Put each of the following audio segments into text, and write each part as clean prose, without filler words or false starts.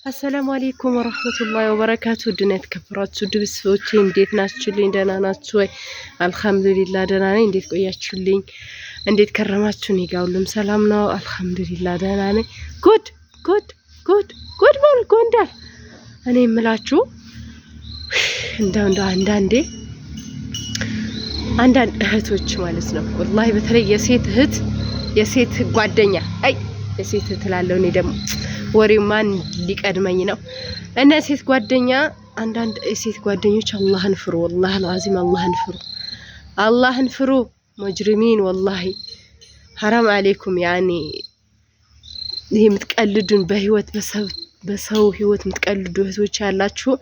አሰላሙ አለይኩም ወራህመቱላሂ ወበረካቱ። ድነት ከፍራችሁ ድብሶቼ እንዴት ናችሁልኝ? ደህና ናችሁ ወይ? አልሐምዱሊላህ ደህና ነኝ። እንዴት ቆያችሁልኝ? እንዴት ከረማችሁ? እኔ ጋር ሁሉም ሰላም ነው አልሐምዱሊላህ ደህና ነኝ። ጉድ ጉድ ጉድ ጉድ በል ጎንደር። እኔ የምላችሁ እንደው አንዳንድ እህቶች ማለት ነው ወላሂ በተለይ የሴት ጓደኛ የሴት ትላለሁ እኔ ደግሞ ወሬው ማን ሊቀድመኝ ነው? እና ሴት ጓደኛ አንዳንድ ሴት ጓደኞች አላህን ፍሩ፣ ወላሂ አልዓዚም አላህን ፍሩ ሙጅሪሚን ወላሂ ሐራም አለይኩም። ያኔ ይሄ የምትቀልዱን በሰው ህይወት የምትቀልዱ እህቶች ያላችሁ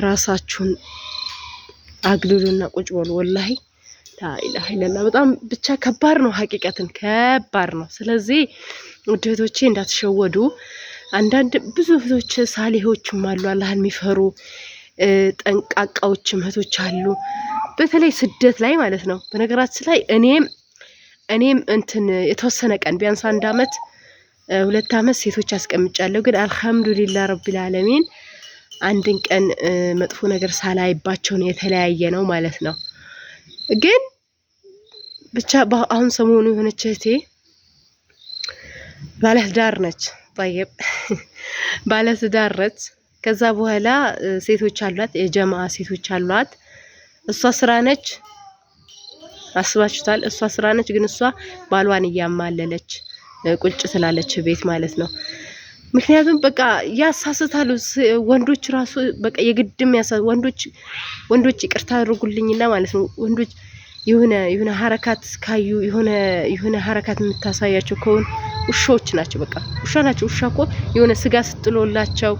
ራሳችሁን አግልሉና ቁጭ በሉ። ወላሂ ላኢላሀ ኢለላህ በጣም ብቻ ከባድ ነው፣ ሀቂቀትን ከባድ ነው። ስለዚህ ውድ እህቶቼ እንዳትሸወዱ። አንዳንድ ብዙ እህቶች ሳሊሆችም አሉ አላህን የሚፈሩ ጠንቃቃዎችም እህቶች አሉ፣ በተለይ ስደት ላይ ማለት ነው። በነገራችን ላይ እኔም እንትን የተወሰነ ቀን ቢያንስ 1 አመት 2 አመት ሴቶች አስቀምጫለሁ። ግን አልሐምዱሊላህ ረቢል ዓለሚን አንድን ቀን መጥፎ ነገር ሳላይባቸው ነው የተለያየ ነው ማለት ነው። ግን ብቻ አሁን ሰሞኑ የሆነች እህቴ ባለትዳር ነች። طيب ባለትዳር ነች። ከዛ በኋላ ሴቶች አሏት፣ የጀማዓ ሴቶች አሏት። እሷ ስራ ነች፣ አስባችሁታል? እሷ ስራ ነች፣ ግን እሷ ባሏን እያማለለች ቁጭ ትላለች ቤት ማለት ነው። ምክንያቱም በቃ ያሳስታሉ ወንዶች ራሱ በቃ የግድም ወንዶች ይቅርታ አድርጉልኝና ማለት ነው ወንዶች የሆነ ሐረካት ካዩ የሆነ ሐረካት የምታሳያቸው ከሆነ ውሾች ናቸው። በቃ ውሻ ናቸው። ውሻ እኮ የሆነ ስጋ ስጥሎላቸው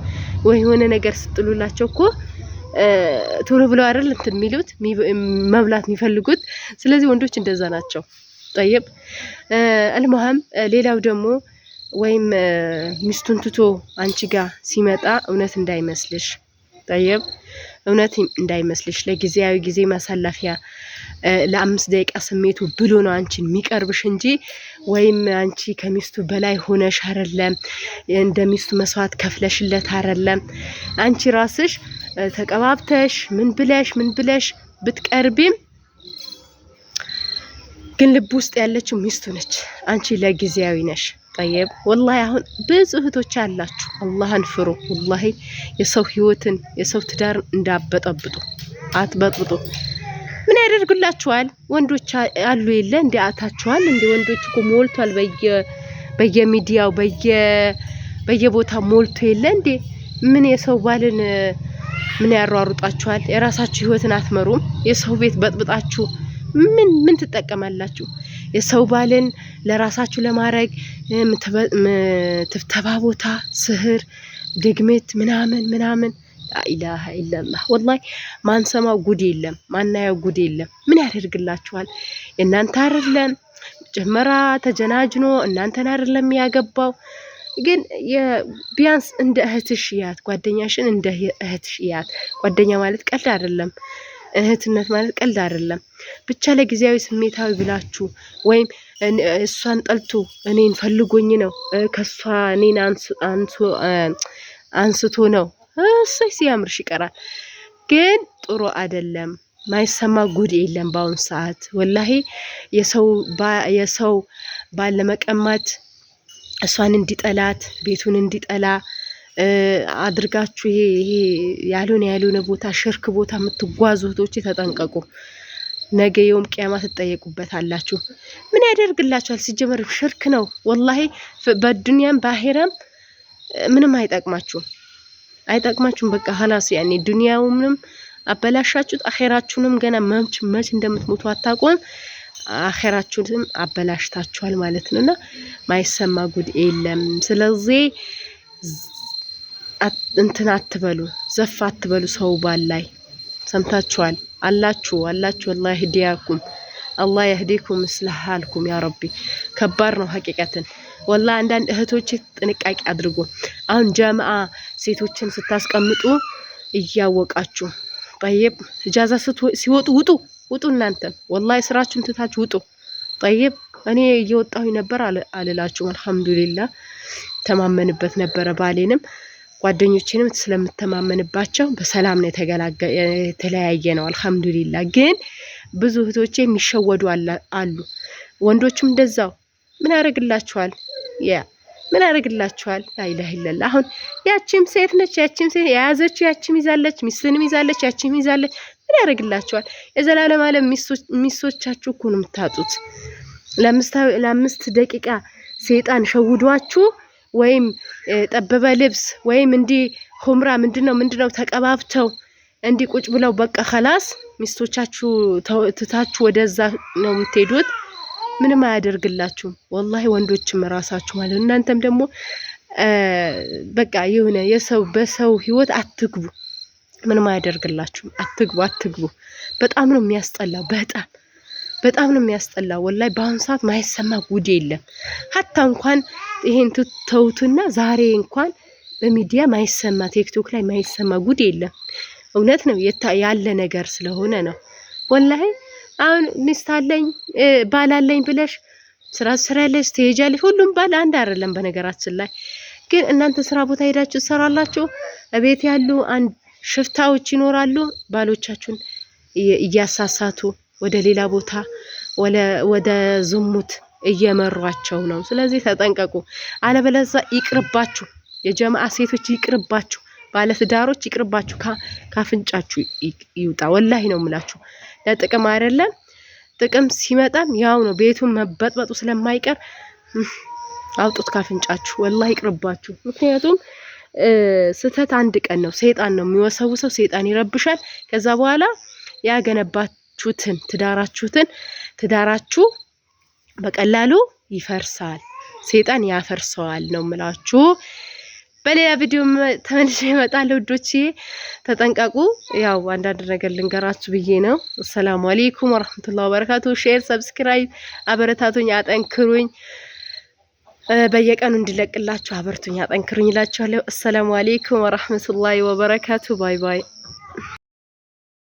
ወይ የሆነ ነገር ስጥሉላቸው እኮ ቶሎ ብለው አይደል እንትን የሚሉት መብላት የሚፈልጉት። ስለዚህ ወንዶች እንደዛ ናቸው። طيب المهم ሌላው ደግሞ ወይም ሚስቱን ትቶ አንቺ ጋር ሲመጣ እውነት እንዳይመስልሽ። طيب እውነት እንዳይመስልሽ፣ ለጊዜያዊ ጊዜ ማሳለፊያ ለ5 ደቂቃ ስሜቱ ብሎ ነው አንቺን የሚቀርብሽ እንጂ ወይም አንቺ ከሚስቱ በላይ ሆነሽ አይደለም፣ እንደ ሚስቱ መስዋዕት ከፍለሽለት አይደለም። አንቺ ራስሽ ተቀባብተሽ ምን ብለሽ ብትቀርቢም ግን ልብ ውስጥ ያለችው ሚስቱ ነች። አንቺ ለጊዜያዊ ነሽ። طيب والله አሁን ብዙ እህቶች አላችሁ፣ አላህን ፍሩ። والله የሰው ህይወትን የሰው ትዳር እንዳበጠብጡ አትበጥብጡ። ምን ያደርጉላችኋል? ወንዶች አሉ የለ እንዴ? አታችኋል እንዴ? ወንዶች እኮ ሞልቷል፣ በየሚዲያው በየቦታው ሞልቶ የለ እንዴ? ምን የሰው ባልን ምን ያሯሩጣችኋል? የራሳችሁ ህይወትን አትመሩም? የሰው ቤት በጥብጣችሁ ምን ትጠቀማላችሁ? የሰው ባልን ለራሳችሁ ለማድረግ ትፍተባ ቦታ፣ ስህር፣ ድግምት ምናምን ላኢላሀ ኢላላህ ወላሂ ማንሰማው ጉድ የለም፣ ማናየው ጉድ የለም። ምን ያደርግላችኋል? እናንተ አይደለም ጀመራ ተጀናጅኖ እናንተን አይደለም ያገባው። ግን ቢያንስ እንደ እህትሽ ያት ጓደኛሽን እንደ እህትሽ ያት። ጓደኛ ማለት ቀልድ አይደለም፣ እህትነት ማለት ቀልድ አይደለም። ብቻ ለጊዜያዊ ስሜታዊ ብላችሁ ወይም እሷን ጠልቶ እኔን ፈልጎኝ ነው ከሷ እኔን አንስቶ ነው እሰይ ሲያምርሽ ይቀራል። ግን ጥሩ አይደለም። ማይሰማ ጉድ የለም በአሁን ሰዓት ወላሂ። የሰው ባል ለመቀማት እሷን እንዲጠላት ቤቱን እንዲጠላ አድርጋችሁ ይሄ ያልሆነ ቦታ ሽርክ ቦታ የምትጓዙ እህቶች ተጠንቀቁ። ነገ የውም ቂያማ ትጠየቁበታላችሁ። ምን ያደርግላችኋል? ሲጀመር ሽርክ ነው ወላሂ። በዱንያም በአኺራም ምንም አይጠቅማችሁም። በቃ ኸላስ ያኔ ዱንያውንም አበላሻችሁት፣ አኺራችሁንም ገና መች እንደምትሞቱ አታውቁም። አኺራችሁንም አበላሽታችኋል ማለት ነውና ማይሰማ ጉድ የለም። ስለዚህ እንትን አትበሉ፣ ዘፍ አትበሉ ሰው ባላይ። ሰምታችኋል? አላችሁ والله ይህዲያኩም አላህ ይህዲኩም ስለሃልኩም ያ ረቢ። ከባድ ነው ሐቂቀትን والله። አንዳንድ እህቶች ጥንቃቄ አድርጉ። አሁን ጀማዓ ሴቶችን ስታስቀምጡ እያወቃችሁ طيب እጃዛ ሲወጡ ውጡ እናንተ والله ስራችሁን ትታችሁ ውጡ። طيب እኔ እየወጣሁ ነበር አልላችሁም። አልሐምዱሊላህ ተማመንበት ነበረ ባሌንም ጓደኞቼንም ስለምተማመንባቸው በሰላም ነው የተለያየ ነው አልহামዱሊላህ። ግን ብዙ እህቶቼ የሚሸወዱ አሉ፣ ወንዶችም እንደዛው። ምን ያደርግላችኋል? ምን ያደርግላችኋል? ላኢላሀ ኢለላህ። አሁን ያቺም ሴት ነች፣ ያቺም ሴት የያዘችው ያቺም ይዛለች፣ ሚስትንም ይዛለች፣ ያቺም ይዛለች። ምን ያደርግላችኋል? የዘላለም ዓለም ሚስቶቻችሁ እኮ ነው የምታጡት። ለአምስት ደቂቃ ሰይጣን ሸውዷችሁ ወይም ጠበበ ልብስ ወይም እንዲ ሁምራ ምንድነው ተቀባብተው እንዲ ቁጭ ብለው በቃ خلاص ሚስቶቻችሁ ትታችሁ ወደዛ ነው የምትሄዱት። ምንም አያደርግላችሁም ወላሂ። ወንዶችም ራሳችሁ ማለት እናንተም ደግሞ በቃ የሆነ በሰው ህይወት አትግቡ። ምንም አያደርግላችሁም። አትግቡ። በጣም ነው የሚያስጠላው። በጣም ነው የሚያስጠላው ወላሂ። በአሁን ሰዓት ማይሰማ ጉድ የለም። ሀታ እንኳን ይሄን ተውቱና ዛሬ እንኳን በሚዲያ ማይሰማ ቲክቶክ ላይ ማይሰማ ጉድ የለም። እውነት ነው ያለ ነገር ስለሆነ ነው ወላሂ። አሁን ሚስት አለኝ ባል አለኝ ብለሽ ስራ ያለሽ ትሄጃለሽ። ሁሉም ባል አንድ አይደለም በነገራችን ላይ። ግን እናንተ ስራ ቦታ ሄዳችሁ ትሰራላችሁ። እቤት ያሉ አንድ ሽፍታዎች ይኖራሉ፣ ባሎቻችሁን እያሳሳቱ ወደ ሌላ ቦታ ወደ ዝሙት እየመሯቸው ነው። ስለዚህ ተጠንቀቁ። አለበለዚያ ይቅርባችሁ፣ የጀማዓ ሴቶች ይቅርባችሁ፣ ባለትዳሮች ይቅርባችሁ፣ ካፍንጫችሁ ይውጣ። ወላሂ ነው የምላችሁ። ለጥቅም አይደለም። ጥቅም ሲመጣም ያው ነው፣ ቤቱን መበጥበጡ ስለማይቀር አውጡት ካፍንጫችሁ። ወላሂ ይቅርባችሁ። ምክንያቱም ስተት አንድ ቀን ነው። ሰይጣን ነው የሚወሰውሰው፣ ሰይጣን ይረብሻል። ከዛ በኋላ ያገነባችሁትን ትዳራችሁ በቀላሉ ይፈርሳል። ሰይጣን ያፈርሰዋል ነው የምላችሁ። በሌላ ቪዲዮ ተመልሼ እመጣለሁ ውዶቼ፣ ተጠንቀቁ። ያው አንዳንድ ነገር ልንገራችሁ ብዬ ነው። ሰላም አለይኩም ወራህመቱላሂ ወበረካቱ። ሼር፣ ሰብስክራይብ አበረታቱኝ፣ አጠንክሩኝ። በየቀኑ እንድለቅላችሁ አበርቱኝ፣ አጠንክሩኝ እላችኋለሁ። ሰላም አለይኩም ወራህመቱላሂ ወበረካቱ። ባይ ባይ።